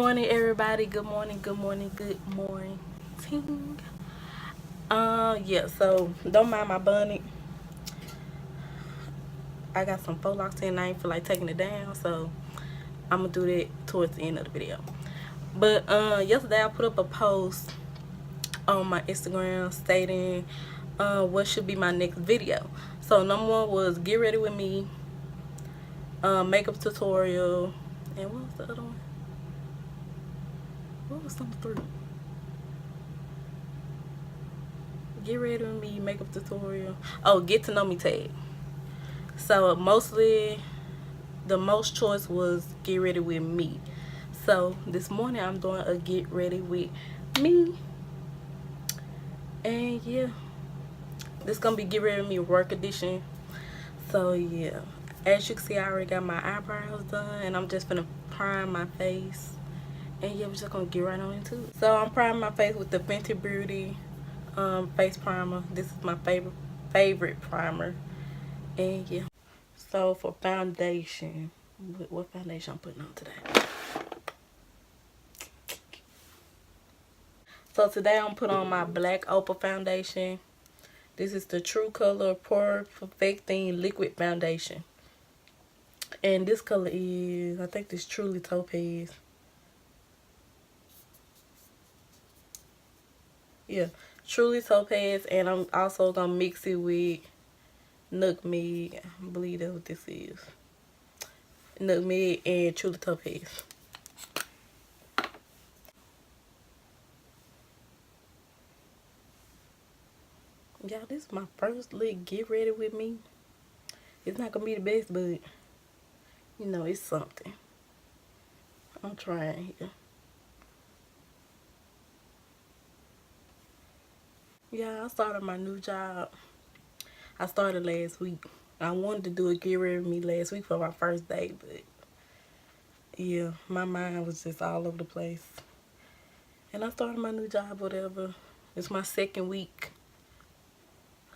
morning, everybody. Good morning, good morning, good morning. Yeah, so don't mind my bunny. I got some faux locks in. I ain't feel like taking it down, so I'm gonna do that towards the end of the video. But yesterday I put up a post on my Instagram stating what should be my next video. So number one was get ready with me, makeup tutorial, and what was the other one? What was number three? Get ready with me, makeup tutorial. Oh, get to know me tag. So mostly the most choice was get ready with me. So this morning I'm doing a get ready with me. And yeah, this gonna be get ready with me work edition. So yeah, as you can see, I already got my eyebrows done and I'm just gonna prime my face. And yeah, we're just gonna get right on into it. So I'm priming my face with the Fenty Beauty face primer. This is my favorite primer. And yeah, so for foundation, what foundation I'm putting on today? So today I'm putting on my black opal foundation. This is the True Color Pore Perfecting Liquid Foundation. And this color is, I think this Truly Topaz. Yeah, Truly Topaz. And I'm also going to mix it with Nutmeg. I believe that's what this is. Nutmeg and Truly Topaz. Y'all, this is my first look get ready with me. It's not going to be the best, but, you know, it's something. I'm trying here. Yeah, I started my new job. I started last week. I wanted to do a get ready with me last week for my first day, but yeah, my mind was just all over the place. And I started my new job, whatever. It's my second week.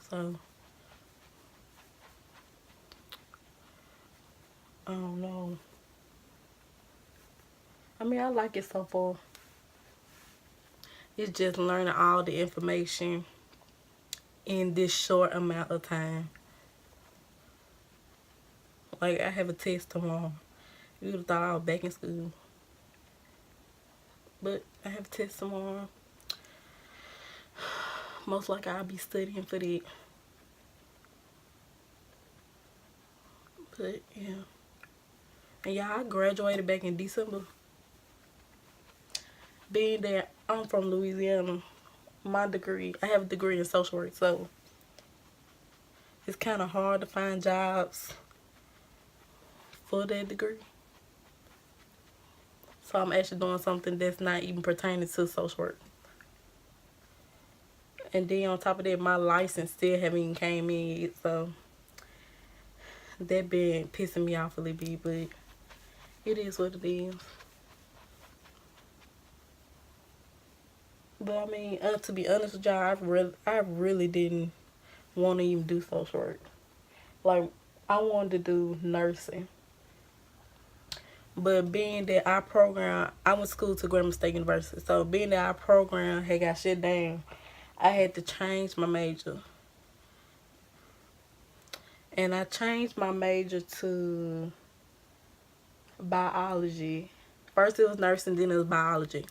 So, I don't know. I mean, I like it so far. It's just learning all the information in this short amount of time. Like, I have a test tomorrow. You would have thought I was back in school. But I have a test tomorrow. Most likely I'll be studying for that. But, yeah. And yeah, I graduated back in December. Being that I'm from Louisiana, my degree, I have a degree in social work, so it's kind of hard to find jobs for that degree. So I'm actually doing something that's not even pertaining to social work. And then on top of that, my license still haven't even came in yet, so that been pissing me off a little bit, but it is what it is. But I mean, to be honest with y'all, I really didn't want to even do social work. Like, I wanted to do nursing. But being that our program, I went to school to Grwm State University. So being that our program had got shut down, I had to change my major. And I changed my major to biology. First it was nursing, then it was biology.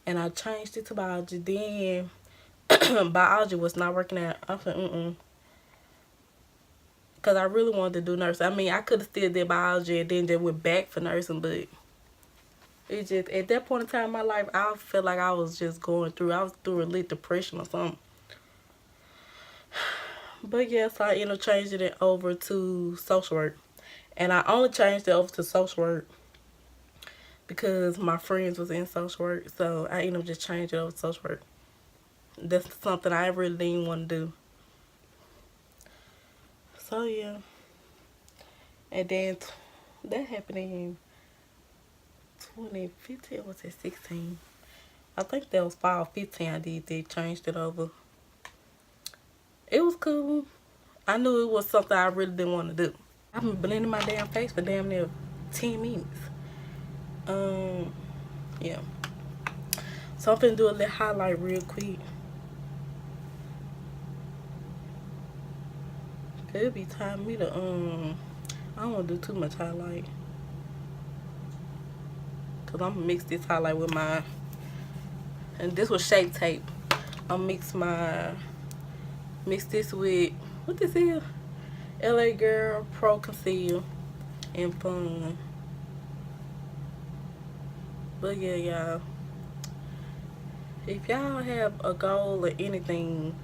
And I changed it to biology. Then biology was not working out. I said, because I really wanted to do nursing. I mean, I could have still did biology and then just went back for nursing, but it just, at that point in time in my life, I felt like I was just going through, I was through a little depression or something. But yes, I ended up changing it over to social work. And I only changed it over to social work because my friends was in social work. So I ended up just changing it over to social work. That's something I really didn't want to do. So yeah. And then that happened in 2015, or was it 16? I think that was fall 15 I did that, changed it over. It was cool. I knew it was something I really didn't want to do. I've been blending my damn face for damn near 10 minutes. Yeah. So I'm finna do a little highlight real quick. It'll be time me to I don't wanna do too much highlight. Cause I'm gonna mix this highlight with my, and this was Shape Tape. I'll mix this with, what this is? LA Girl Pro Conceal and Fun. But yeah, y'all. If y'all have a goal or anything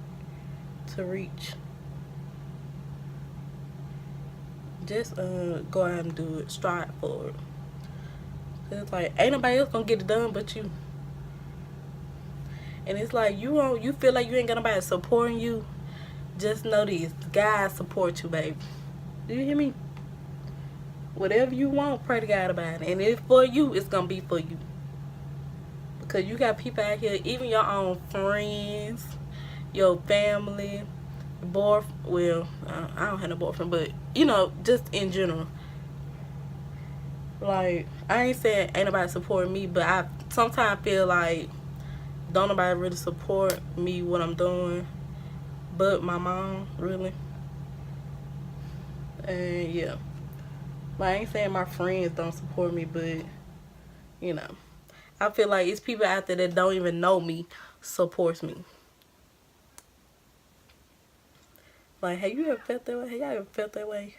to reach, just go out and do it. Strive for it. It's like ain't nobody else gonna get it done but you. And it's like you feel like you ain't got nobody supporting you. Just know this, God support you, baby. Do you hear me? Whatever you want, pray to God about it. And if for you, it's gonna be for you. Because you got people out here, even your own friends, your family, well, I don't have no boyfriend, but you know, just in general. Like, I ain't saying ain't nobody supporting me, but I sometimes feel like don't nobody really support me what I'm doing, but my mom really. And yeah, like, I ain't saying my friends don't support me, but you know, I feel like it's people out there that don't even know me supports me. Like, have you ever felt that way? Have y'all ever felt that way?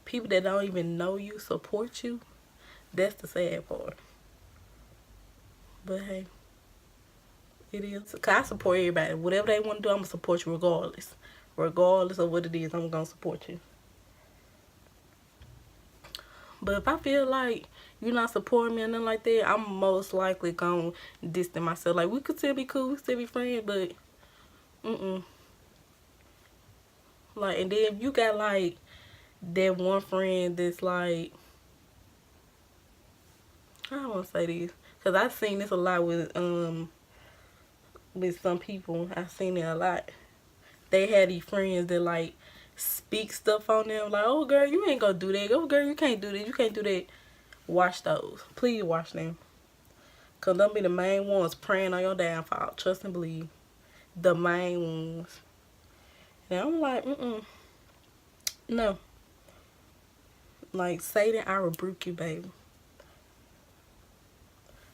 People that don't even know you support you. That's the sad part. But hey, it is. Cause I support everybody. Whatever they want to do, I'm gonna support you regardless. Regardless of what it is, I'm gonna support you. But if I feel like you're not supporting me or nothing like that, I'm most likely gonna distance myself. Like, we could still be cool, we could still be friends, but like, and then if you got like that one friend that's like, I don't want to say this, cause I've seen this a lot with some people. I've seen it a lot. They had these friends that like speak stuff on them, like, oh girl, you ain't gonna do that. Oh girl, you can't do this. You can't do that. Watch those. Please watch them. Cause them be the main ones praying on your downfall. Trust and believe. The main ones. And I'm like, no. Like, Satan, I rebuke you, baby.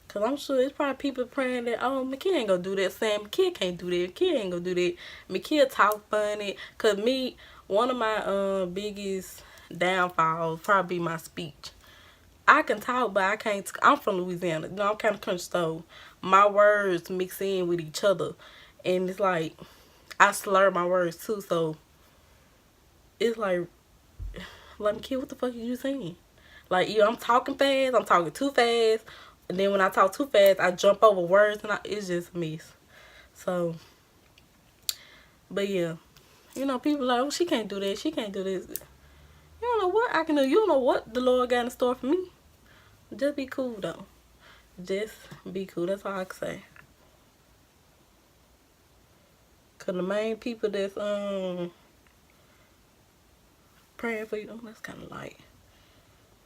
Cause I'm sure it's probably people praying that, oh, MsKia ain't gonna do that. Saying MsKia can't do that. MsKia ain't gonna do that. MsKia talk funny. Cause me, one of my biggest downfalls probably be my speech. I can talk, but I can't. I'm from Louisiana. You know, I'm kind of country, so my words mix in with each other, and it's like I slur my words too. So it's like, kid, what the fuck are you saying? Like, either I'm talking fast, I'm talking too fast, and then when I talk too fast, I jump over words, and it's just a mess. So, but yeah, you know, people like, oh, she can't do that, she can't do this. You don't know what I can do. You don't know what the Lord got in store for me. Just be cool though. Just be cool. That's all I can say. Cause the main people that's praying for you, oh, that's kind of light.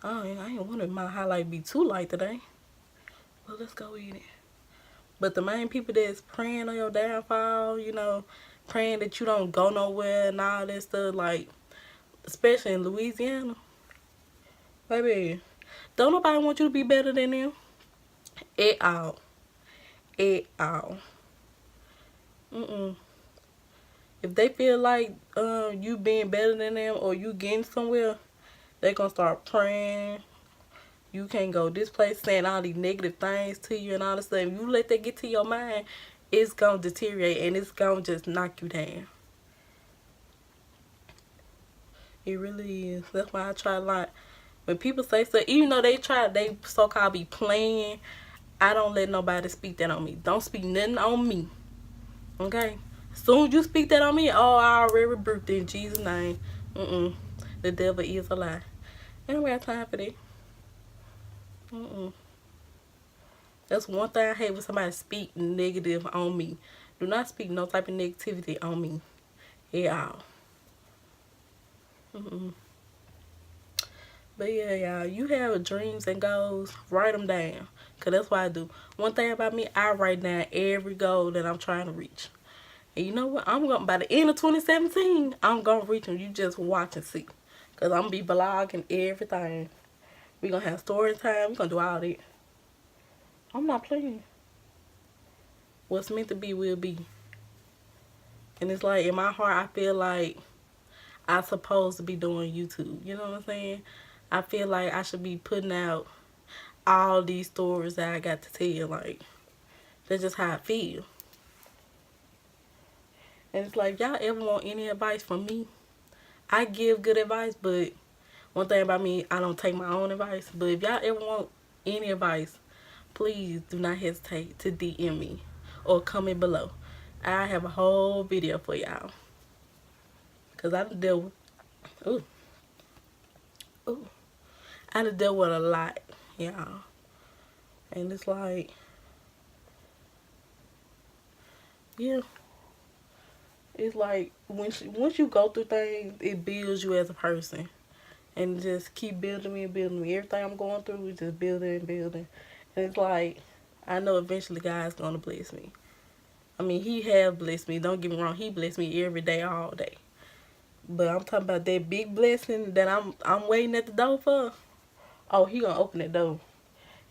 I ain't wanted my highlight be too light today. Well, let's go with it. But the main people that's praying on your downfall, you know, praying that you don't go nowhere and all that stuff, like, especially in Louisiana, baby, don't nobody want you to be better than them at all. At all. If they feel like you being better than them or you getting somewhere, they gonna start praying. You can't go this place, saying all these negative things to you and all this stuff. If you let that get to your mind, it's gonna deteriorate and it's gonna just knock you down. It really is. That's why I try, like, when people say so, even though they so-called be playing, I don't let nobody speak that on me. Don't speak nothing on me. Okay? As soon as you speak that on me, oh, I already rebuked it in Jesus' name. The devil is a lie. I don't got time for that. That's one thing I hate when somebody speak negative on me. Do not speak no type of negativity on me at all. But yeah, y'all, you have dreams and goals, write them down. Because that's what I do. One thing about me, I write down every goal that I'm trying to reach. And you know what? I'm going by the end of 2017, I'm going to reach them. You just watch and see. Because I'm going to be vlogging everything. We going to have story time. We going to do all that. I'm not playing. What's meant to be will be. And it's like, in my heart, I feel like I'm supposed to be doing YouTube. You know what I'm saying? I feel like I should be putting out all these stories that I got to tell. Like, that's just how I feel. And it's like, y'all ever want any advice from me? I give good advice, but one thing about me, I don't take my own advice. But if y'all ever want any advice, please do not hesitate to DM me or comment below. I have a whole video for y'all. Because I done dealt with, I done dealt with a lot, y'all. And it's like, yeah. It's like, once you go through things, it builds you as a person. And just keep building me and building me. Everything I'm going through is just building and building. And it's like, I know eventually God's going to bless me. I mean, he has blessed me. Don't get me wrong. He blessed me every day, all day. But I'm talking about that big blessing that I'm waiting at the door for. Oh, he going to open that door.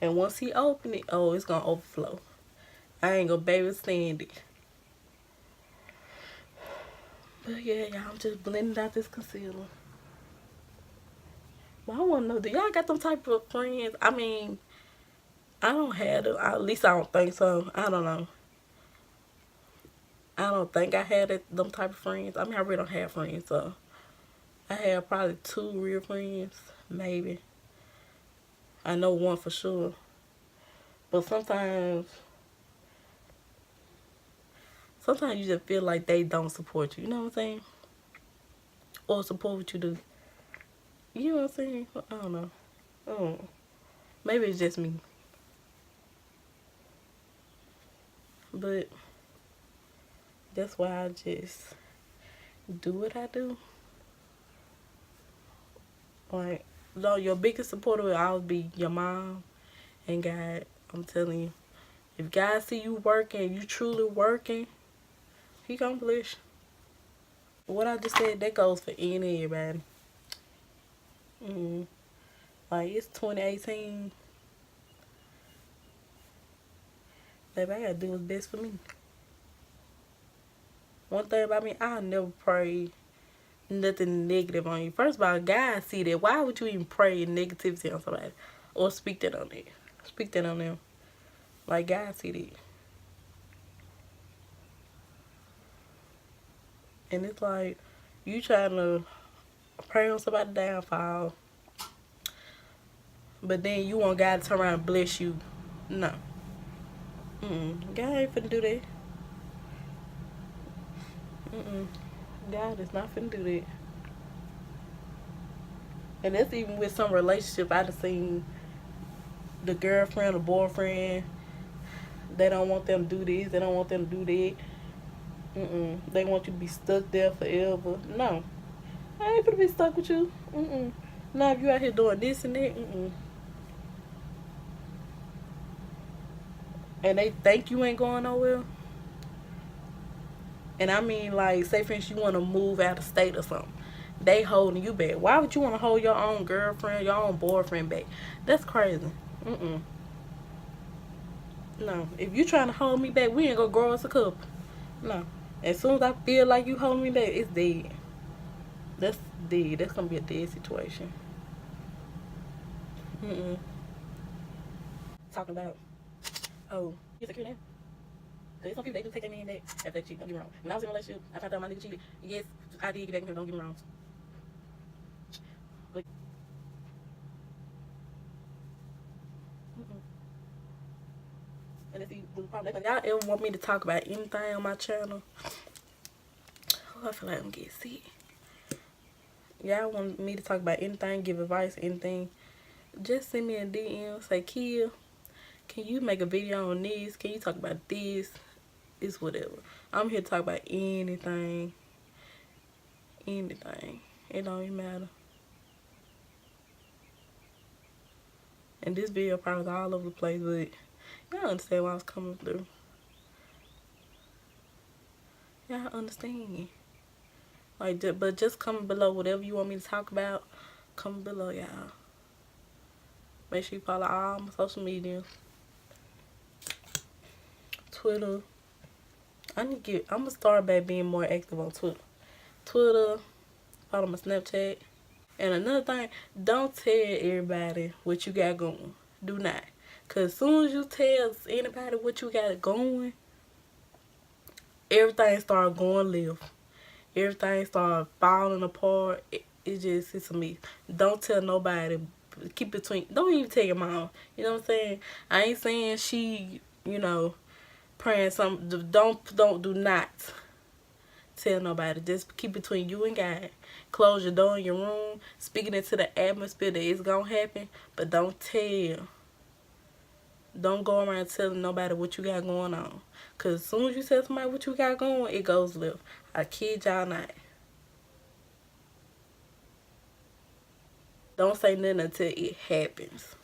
And once he open it, oh, it's going to overflow. I ain't going to be able to stand it. But yeah, y'all, I'm just blending out this concealer. But I want to know, do y'all got them type of friends? I mean, I don't have them. At least I don't think so. I don't know. I don't think I had them type of friends. I mean, I really don't have friends, so I have probably 2 real friends, maybe. I know one for sure. But sometimes you just feel like they don't support you. You know what I'm saying? Or support what you do. You know what I'm saying? I don't know. Maybe it's just me. But that's why I just do what I do. Like, no, your biggest supporter will always be your mom and God. I'm telling you. If God see you working, you truly working, he gonna bless you. What I just said, that goes for any and everybody. Like, it's 2018. Baby, I gotta do what's best for me. One thing about me, I never pray nothing negative on you. First of all, God see that. Why would you even pray negativity on somebody? Or speak that on it? Speak that on them. Like, God see that. And it's like, you trying to pray on somebody's downfall, but then you want God to turn around and bless you. No. God ain't finna do that. God is not finna do that. And that's even with some relationship. I done seen the girlfriend or boyfriend, they don't want them to do this, they don't want them to do that. They want you to be stuck there forever. No. I ain't finna be stuck with you. Now if you out here doing this and that, and they think you ain't going nowhere. And I mean, like, say for instance, you want to move out of state or something. They holding you back. Why would you want to hold your own girlfriend, your own boyfriend back? That's crazy. No. If you trying to hold me back, we ain't gonna grow as a couple. No. As soon as I feel like you holding me back, it's dead. That's dead. That's gonna be a dead situation. Talking about, oh, you secure now? Cause some people, they do take their man back after they cheat. Don't get me wrong. When I was in a relationship, I found out my nigga cheated. Yes, I did get back with him. Don't get me wrong. But and if you the problem, if y'all ever want me to talk about anything on my channel, oh, I feel like I'm getting sick. Y'all want me to talk about anything, give advice, anything, just send me a DM. Say, Kia, can you make a video on this? Can you talk about this? It's whatever. I'm here to talk about anything. Anything. It don't even matter. And this video probably was all over the place, but y'all understand why I was coming through. Y'all understand. Like, but just comment below whatever you want me to talk about. Comment below, y'all. Make sure you follow all my social media. Twitter. I'm gonna start back being more active on Twitter. Follow my Snapchat. And another thing, don't tell everybody what you got going. Do not. Because as soon as you tell anybody what you got going, everything start going left. Everything start falling apart. It just is me. Don't tell nobody. Keep it between. Don't even tell your mom. You know what I'm saying? I ain't saying she, praying something. Do not tell nobody. Just keep between you and God. Close your door in your room. Speaking into the atmosphere that it's gonna happen. But don't tell. Don't go around telling nobody what you got going on. Because as soon as you tell somebody what you got going, it goes left. I kid y'all not. Don't say nothing until it happens.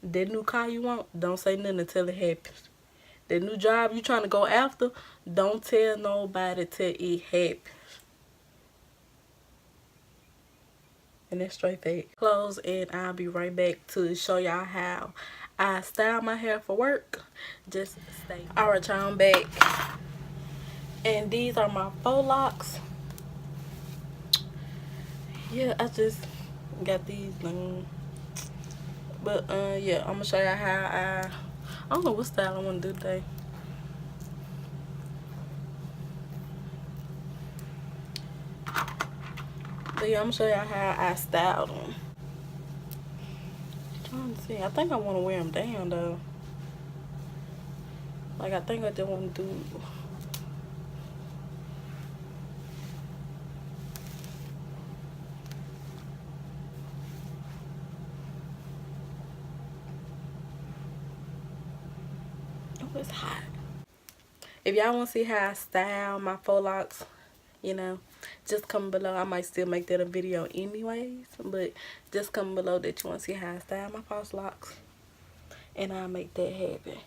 That new car you want, don't say nothing until it happens. That new job you trying to go after, don't tell nobody till it happens. And that's straight fact. Close, and I'll be right back to show y'all how I style my hair for work. Just stay. Alright, y'all, I'm back. And these are my faux locks. Yeah, I just got these done. But yeah, I'm gonna show y'all how I don't know what style I want to do today. But yeah, I'm gonna show y'all how I styled them. I'm trying to see. I think I want to wear them down though. Like, I think I just want to do. Oh, it's hot. If y'all want to see how I style my faux locks, just comment below. I might still make that a video anyways, but just comment below that you want to see how I style my faux locks, and I'll make that happen.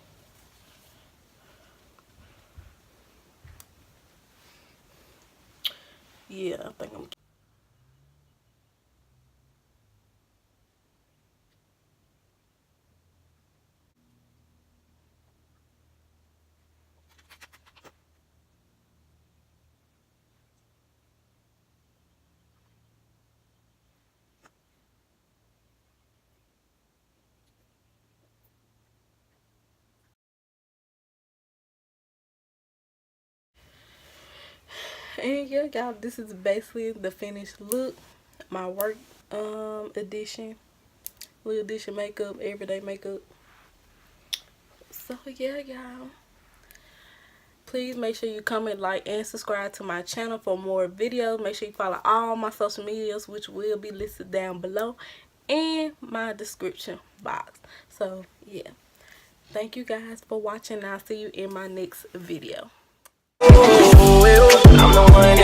Yeah, I think I'm. And yeah, y'all, this is basically the finished look. My work edition, little edition makeup, everyday makeup. So yeah, y'all, please make sure you comment, like, and subscribe to my channel for more videos. Make sure you follow all my social medias, which will be listed down below in my description box. So yeah, thank you guys for watching. I'll see you in my next video. I'm the one,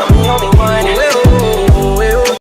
I'm the only one.